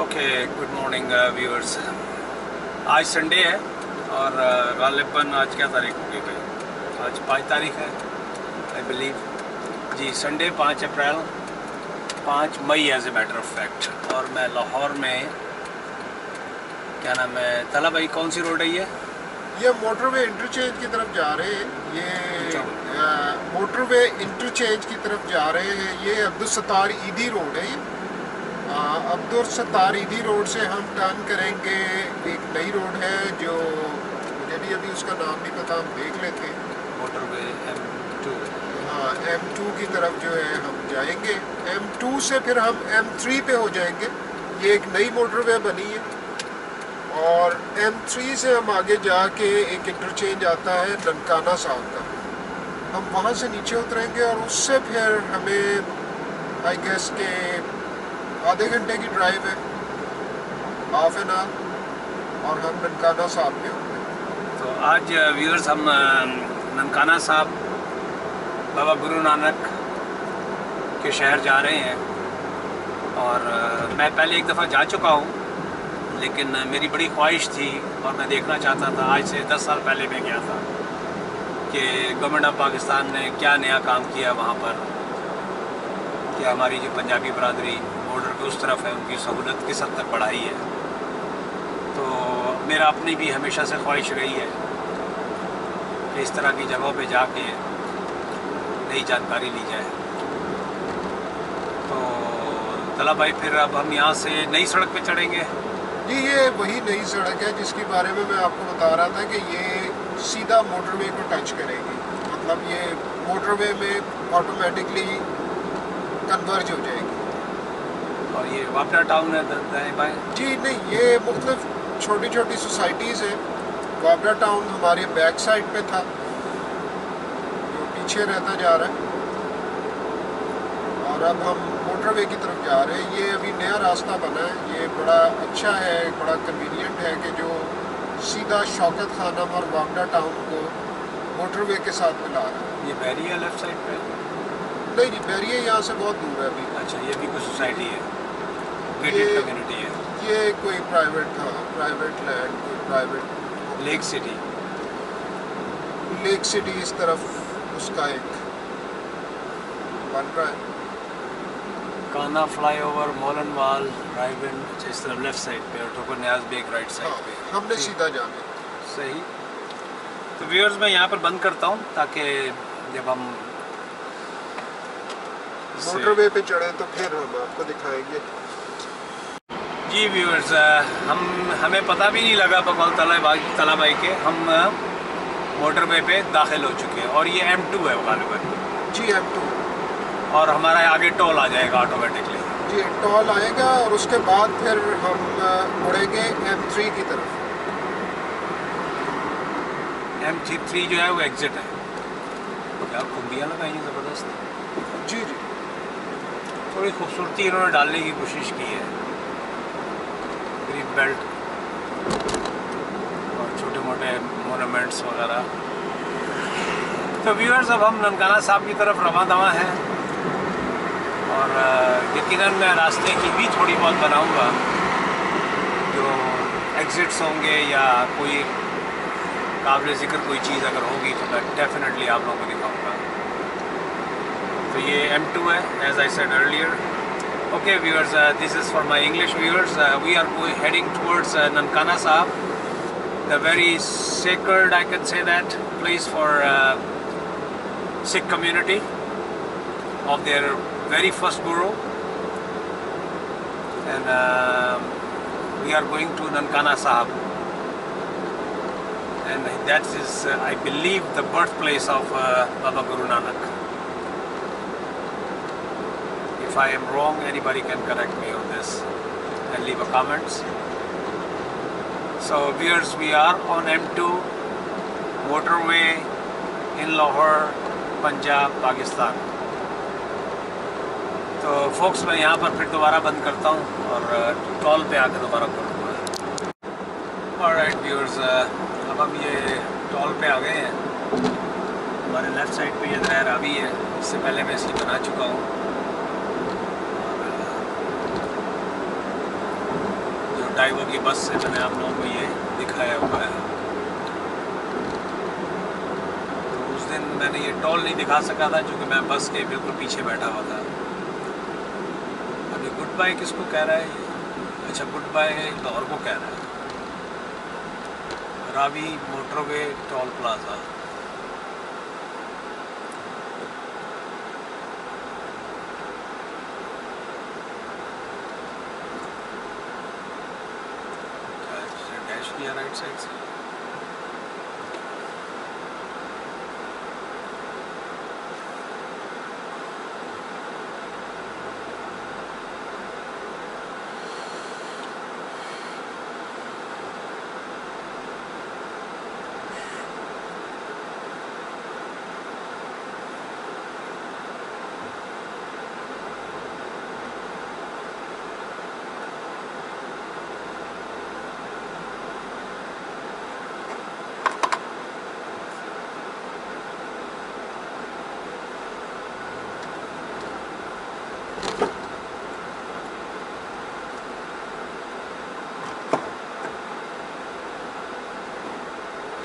Okay, good morning viewers. आज Sunday है और गालिबन आज क्या तारीख हो गई भाई? आज 5 तारीख है आई बिलीव। जी, संडे 5 अप्रैल, 5 मई as a matter of fact. और मैं लाहौर में, क्या नाम है तला भाई, कौन सी रोड है ये मोटरवे इंटरचेंज की तरफ जा रहे हैं। ये मोटरवे इंटरचेंज की तरफ जा रहे हैं। ये अब्दुल सत्तार ईदी रोड है। अब्दुल सत्तार ईदी रोड से हम टर्न करेंगे। एक नई रोड है जो मुझे भी अभी उसका नाम नहीं पता, हम देख लेते हैं। Motorway M2। हाँ, M2 की तरफ जो है हम जाएंगे। M2 से फिर हम M3 पे हो जाएंगे। ये एक नई मोटरवे बनी है और M3 से हम आगे जाके एक इंटरचेंज आता है ननकाना साहब का। हम वहाँ से नीचे उतरेंगे और उससे फिर हमें आई गेस के आधे घंटे की ड्राइव है, हाफ एन आवर, और हम ननकाना साहब पे होंगे। तो आज व्यूअर्स हम ननकाना साहब बाबा गुरु नानक के शहर जा रहे हैं। और मैं पहले एक दफ़ा जा चुका हूँ, लेकिन मेरी बड़ी ख्वाहिश थी और मैं देखना चाहता था। आज से 10 साल पहले मैं गया था कि गवर्नमेंट ऑफ पाकिस्तान ने क्या नया काम किया वहाँ पर, कि हमारी जो पंजाबी बरादरी बॉर्डर के उस तरफ है उनकी सहूलत किस हद तक बढ़ाई है। तो मेरा अपनी भी हमेशा से ख्वाहिश रही है कि इस तरह की जगहों पे जाके नई जानकारी ली जाए। तो तला भाई, फिर अब हम यहाँ से नई सड़क पे चढ़ेंगे। जी, ये वही नई सड़क है जिसके बारे में मैं आपको बता रहा था कि ये सीधा मोटरवे को टच करेगी। मतलब ये मोटरवे में ऑटोमेटिकली कन्वर्ज हो जाएगी। और ये वापडा टाउन है दाएं बाएं? जी नहीं, ये मुख्तलिफ छोटी छोटी सोसाइटीज़ हैं। वापडा टाउन हमारे बैक साइड पे था जो पीछे रहता जा रहा है, और अब हम मोटरवे की तरफ जा रहे हैं। ये अभी नया रास्ता बना है, ये बड़ा अच्छा है, बड़ा कन्वीनियंट है कि जो सीधा शौकत खानम और वापडा टाउन को मोटरवे के साथ मिला रहा है। ये बैरिया लेफ्ट साइड पे? नहीं, बैरिया यहाँ से बहुत दूर है अभी। अच्छा, ये भी कोई सोसाइटी है, गेटेड कम्युनिटी है? ये कोई प्राइवेट था, प्राइवेट लैंड, कोई private. Lake city? Lake city इस तरफ उसका एक बन रहा है। काना फ्लाईओवर, मोलन वाल, राइवन, इस तरफ लेफ्ट साइड पे, और ठोकर न्याज बेग राइट साइड पे। हमने सीधा जाना। सही। तो व्यूअर्स, मैं यहाँ पर बंद करता हूँ ताकि जब हम मोटरवे पे चढ़े तो फिर हम आपको दिखाएंगे। जी व्यूअर्स, हमें पता भी नहीं लगा बकौल तला भाई के, हम मोटरवे पे दाखिल हो चुके हैं। और ये M2 है गालिबन? जी, M2। और हमारा आगे टोल आ जाएगा ऑटोमेटिकली? जी, टोल आएगा और उसके बाद फिर हम मुड़ेंगे M3 की तरफ। M3 जो है वो एग्जिट है। क्या खुबियाँ लगाई हैं ज़बरदस्त। जी जी, थोड़ी खूबसूरती इन्होंने डालने की कोशिश की है, ग्रीन बेल्ट और छोटे मोटे मोनूमेंट्स वगैरह। तो व्यूअर्स, अब हम ननकाना साहब की तरफ रवां दवा हैं और यकीनन मैं रास्ते की भी थोड़ी बहुत बनाऊंगा, जो एग्जिट्स होंगे या कोई काबिल ज़िक्र कोई चीज़ अगर होगी तो मैं डेफिनेटली आप लोगों को दिखाऊंगा। तो ये M2 है, as I said earlier. Okay viewers, this is for my English viewers. We are heading towards Nankana Sahib, the very sacred, I can say that, place for Sikh community of their very first Guru. And we are going to Nankana Sahib. And that is, I believe, the birthplace of Baba Guru Nanak. If I am wrong, anybody can correct me on this and leave a comments. So viewers, we are on M2 motorway in Lahore, Punjab, Pakistan. तो folks, मैं यहाँ पर फिर दोबारा बंद करता हूँ और टॉल पे आकर दोबारा करूँगा। Alright viewers, अब हम ये टॉल पे आ गए हैं। हमारे लेफ्ट साइड पे ये दरिया रावी है, इससे पहले मैं इसकी बना चुका हूँ। टाइगो की बस से मैंने आप लोगों को ये दिखाया हुआ है। तो उस दिन मैंने ये टोल नहीं दिखा सका था क्योंकि मैं बस के बिल्कुल पीछे बैठा हुआ था। अभी गुड बाय किसको कह रहा है ये? अच्छा, गुड बाय लाहौर को कह रहा है। Ravi motorway toll plaza. Dash किया राइट साइड से।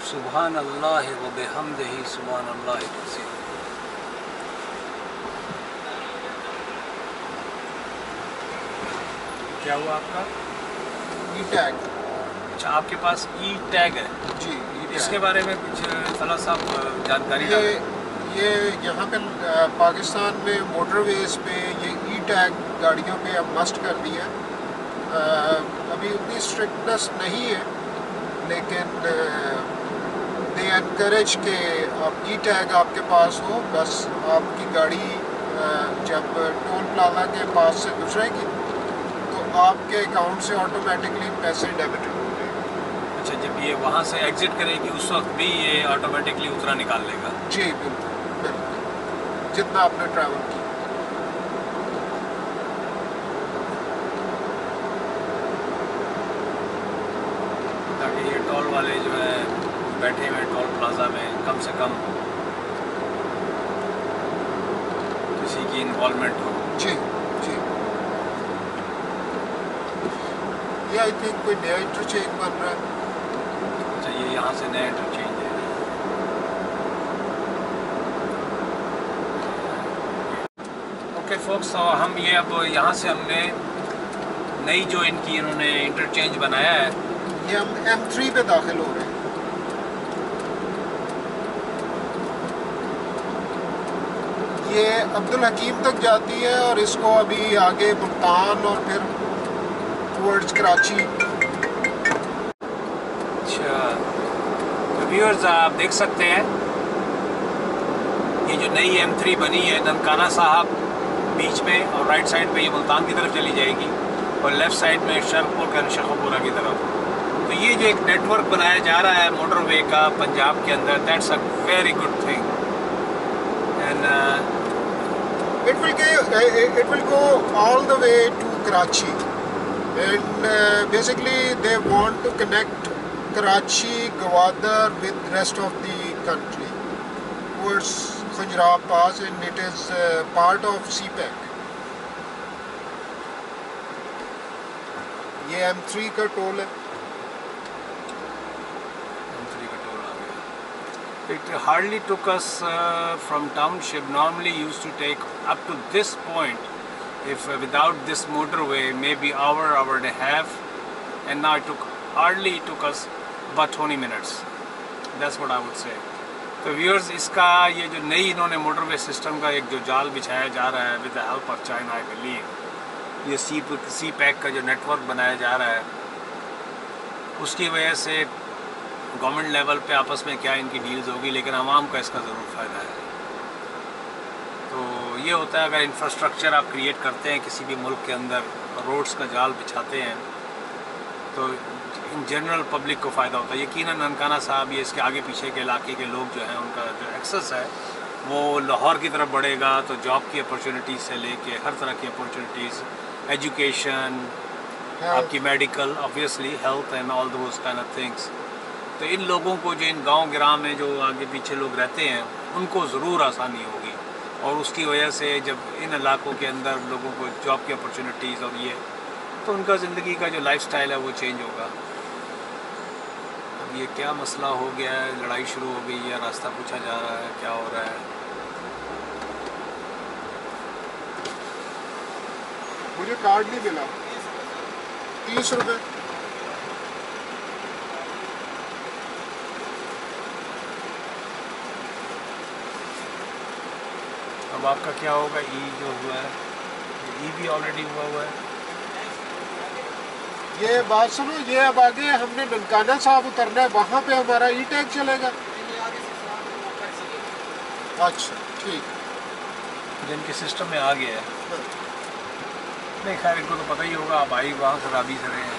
सुभान अल्लाह व बिहम्दिही सुभान अल्लाह अज़ीम। क्या हुआ आपका? ई टैग। अच्छा, आपके पास ई टैग है जी, इसके बारे में कुछ फला साहब जानकारी ये यहाँ पे पाकिस्तान में मोटरवेज पे ये ई टैग गाड़ियों पे अब मस्ट कर दिया है। अभी उतनी स्ट्रिक्टनेस नहीं है, लेकिन दे एनकरेज के आप ई टैग आपके पास हो। बस आपकी गाड़ी जब टोल प्लाजा के पास से गुजरेगी तो आपके अकाउंट से ऑटोमेटिकली पैसे डेबिट हो जाएंगे। अच्छा, जब ये वहाँ से एग्जिट करेगी उस वक्त भी ये ऑटोमेटिकली उतरा निकाल लेगा? जी बिल्कुल बिल्कुल, जितना आपने ट्रैवल किया। ताकि ये टोल वाले जो है बैठे हुए टोल प्लाजा में कम से कम किसी की इन्वॉल्वमेंट हो। जी जी, ये आई थिंक कोई नया इंटरचेंज बन रहा है। अच्छा, ये यहाँ से नया इंटरचेंज है। ओके फोक्स, हम ये अब यहाँ से हमने नई जो इनकी इन्होंने इंटरचेंज बनाया है, ये हम M3 पे दाखिल हो रहे हैं। ये अब्दुल हकीम तक जाती है और इसको अभी आगे मुल्तान और फिर टुवर्ड्स कराची। अच्छा, तो व्यूअर्स आप देख सकते हैं ये जो नई M3 बनी है ननकाना साहब बीच में, और राइट साइड पे ये मुल्तान की तरफ चली जाएगी और लेफ़्ट साइड में शरपुर का शेखपुरा की तरफ। तो ये जो एक नेटवर्क बनाया जा रहा है मोटरवे का पंजाब के अंदर, that's a very good thing. And it will go all the way to Karachi, and basically they want to connect Karachi, Gwadar with rest of the country towards Khajuraho Pass, and it is part of CPEC. ये M3 का toll है। It hardly took us from township. Normally used to take up to this point, if without this motorway, maybe hour and a half, and now it took us about 20 minutes. That's what I would say. तो viewers, इसका ये जो नई इन्होंने motorway system का एक जो जाल बिछाया जा रहा है with the help of China, I believe, ये सी पैक का जो नेटवर्क बनाया जा रहा है, उसकी वजह से गवर्नमेंट लेवल पे आपस में क्या इनकी डील्स होगी, लेकिन आवाम का इसका ज़रूर फ़ायदा है। तो ये होता है, अगर इंफ्रास्ट्रक्चर आप क्रिएट करते हैं किसी भी मुल्क के अंदर, रोड्स का जाल बिछाते हैं, तो इन जनरल पब्लिक को फ़ायदा होता है। यकीनन ननकाना साहब ये इसके आगे पीछे के इलाके के लोग जो हैं उनका जो एक्सेस है वो लाहौर की तरफ बढ़ेगा, तो जॉब की अपॉर्चुनिटीज़ से लेके हर तरह की अपॉर्चुनिटीज़, एजुकेशन, आपकी medical, obviously health and all those kind of things. तो इन लोगों को जो इन गांव गिराम में जो आगे पीछे लोग रहते हैं उनको ज़रूर आसानी होगी, और उसकी वजह से जब इन इलाकों के अंदर लोगों को जॉब की अपॉर्चुनिटीज़ और ये तो उनका ज़िंदगी का जो लाइफस्टाइल है वो चेंज होगा। अब ये क्या मसला हो गया है, लड़ाई शुरू हो गई है, रास्ता पूछा जा रहा है, क्या हो रहा है? मुझे कार्ड नहीं मिला। 30 रुपये। अब आपका क्या होगा? ई जो हुआ है, ई भी ऑलरेडी हुआ है। ये बात सुनो, ये अब आगे हमने ननकाना साहब उतरना है, वहाँ पे हमारा ई टैग चलेगा। अच्छा ठीक, जिनके सिस्टम में आ गया है। नहीं खैर, इनको तो पता ही होगा। आप आई वहाँ से राबी से रहे हैं।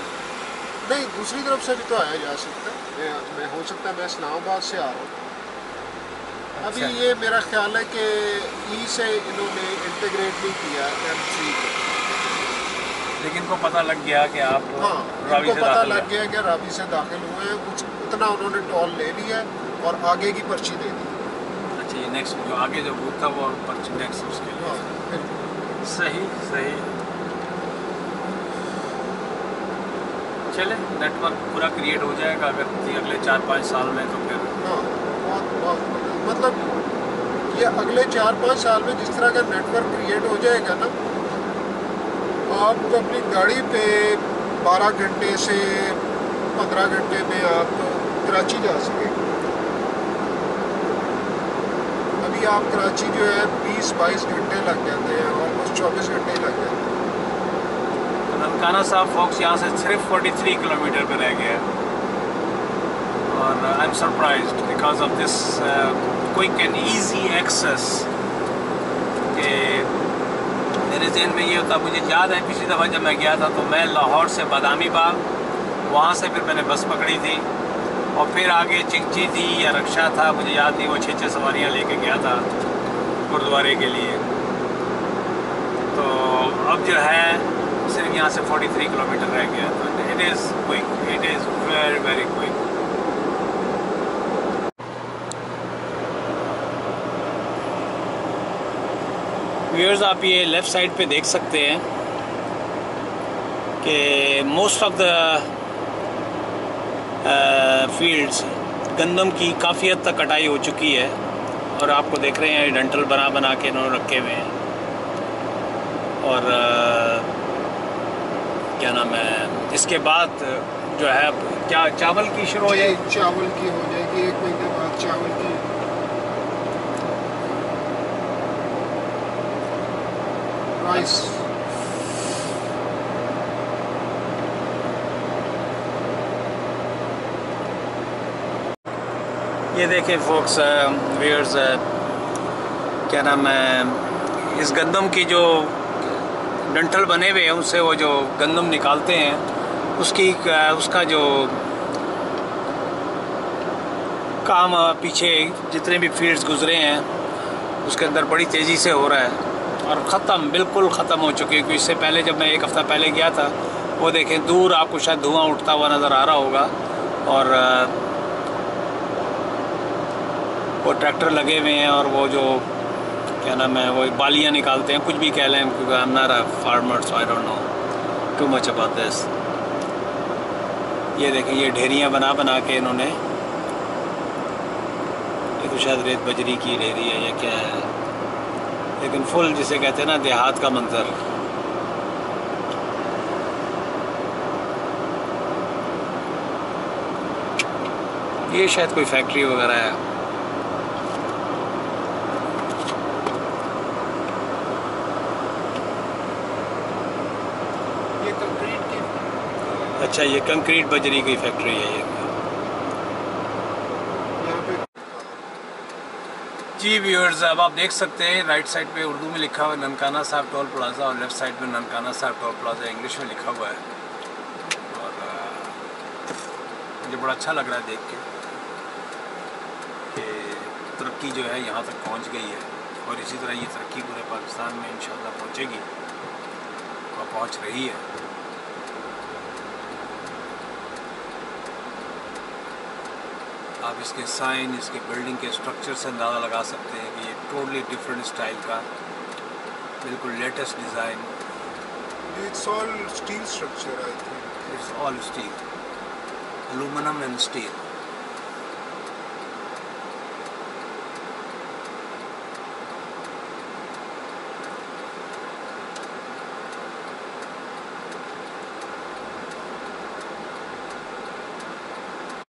नहीं, दूसरी तरफ से भी तो आया जा सकता है। मैं हो सकता है मैं इस्लामाबाद से आ रहा हूँ। अभी अच्छा। ये मेरा ख्याल है कि ई से इन्होंने इंटीग्रेट नहीं किया M3 को। लेकिन इनको पता लग गया कि आप हाँ, राबी इनको से पता दाखिल लग हैं। गया कि राबी से दाखिल हुए हैं, उतना उन्होंने टोल ले लिया और आगे की पर्ची दे दी। अच्छा, ये नेक्स्ट जो आगे जो बूथ था वो नेक्स्ट उसके लिए। हाँ बिल्कुल। सही सही। चले, नेटवर्क पूरा क्रिएट हो जाएगा अगर अगले 4-5 साल में, तो फिर हाँ बहुत मतलब ये अगले 4-5 साल में जिस तरह का नेटवर्क क्रिएट हो जाएगा ना, आप अपनी गाड़ी पे 12 घंटे से 15 घंटे में आप कराची जा सकेंगे। अभी आप कराची जो है 20-22 घंटे लग जाते हैं, ऑलमोस्ट 24 घंटे ही लग जाते हैं। ननकाना साहब फॉक्स यहाँ से सिर्फ 43 किलोमीटर पे रह गया है। और I am surprised because of this quick and easy access के मेरे जहन में ये होता। मुझे याद है पिछली दफ़ा जब मैं गया था तो मैं लाहौर से बादामी बाग, वहाँ से फिर मैंने बस पकड़ी थी और फिर आगे चिंची थी या रक्षा था, मुझे याद नहीं, वो 6 सवारियाँ लेके गया था गुरुद्वारे के लिए। तो अब जो है सिर्फ यहाँ से 43 किलोमीटर रह गया। तो it is quick, it is very very quick. Viewers, आप ये लेफ़्ट साइड पे देख सकते हैं कि मोस्ट ऑफ द फील्ड्स गंदम की काफ़ी हद तक कटाई हो चुकी है। और आपको देख रहे हैं डंटल बना बना के इन्होंने रखे हुए हैं। और क्या नाम है, इसके बाद जो है क्या चावल की शुरू हो जाएगी? चावल की हो जाएगी 1 महीने बाद। चावल की राइस। ये देखें फोक्स, व्यूअर्स, क्या नाम है, इस गंदम की जो डंठल बने हुए हैं उनसे वो जो गंदम निकालते हैं उसका जो काम पीछे जितने भी फील्ड्स गुजरे हैं उसके अंदर बड़ी तेज़ी से हो रहा है और ख़त्म, बिल्कुल ख़त्म हो चुकी है। क्योंकि इससे पहले जब मैं 1 हफ़्ता पहले गया था, वो देखें दूर आपको शायद धुआं उठता हुआ नज़र आ रहा होगा और वो ट्रैक्टर लगे हुए हैं और वो जो क्या नाम है, वो बालियाँ निकालते हैं, कुछ भी कह लें, क्योंकि I am not a farmer so I don't know too much about this. ये देखें, ये ढेरियाँ बना बना के इन्होंने, ये तो शायद रेत बजरी की ढेरी है या क्या है, लेकिन फुल जिसे कहते हैं ना देहात का मंजर। ये शायद कोई फैक्ट्री वगैरह है। ये कंक्रीट की, अच्छा, ये कंक्रीट बजरी की फैक्ट्री है ये। यहाँ पे जी व्यूअर्स, अब आप देख सकते हैं राइट साइड पे उर्दू में लिखा हुआ है ननकाना साहब टोल प्लाज़ा और लेफ़्ट साइड में ननकाना साहब टोल प्लाज़ा इंग्लिश में लिखा हुआ है। और मुझे बड़ा अच्छा लग रहा है देख के कि तरक्की जो है यहाँ तक पहुँच गई है और इसी तरह ये तरक्की पूरे पाकिस्तान में इंशाल्लाह पहुँचेगी और पहुँच रही है। आप इसके साइन, इसके बिल्डिंग के स्ट्रक्चर से अंदाज़ा लगा सकते हैं कि ये टोटली डिफरेंट स्टाइल का, बिल्कुल latest design It's all steel structure, I think. It's all steel, aluminum and steel.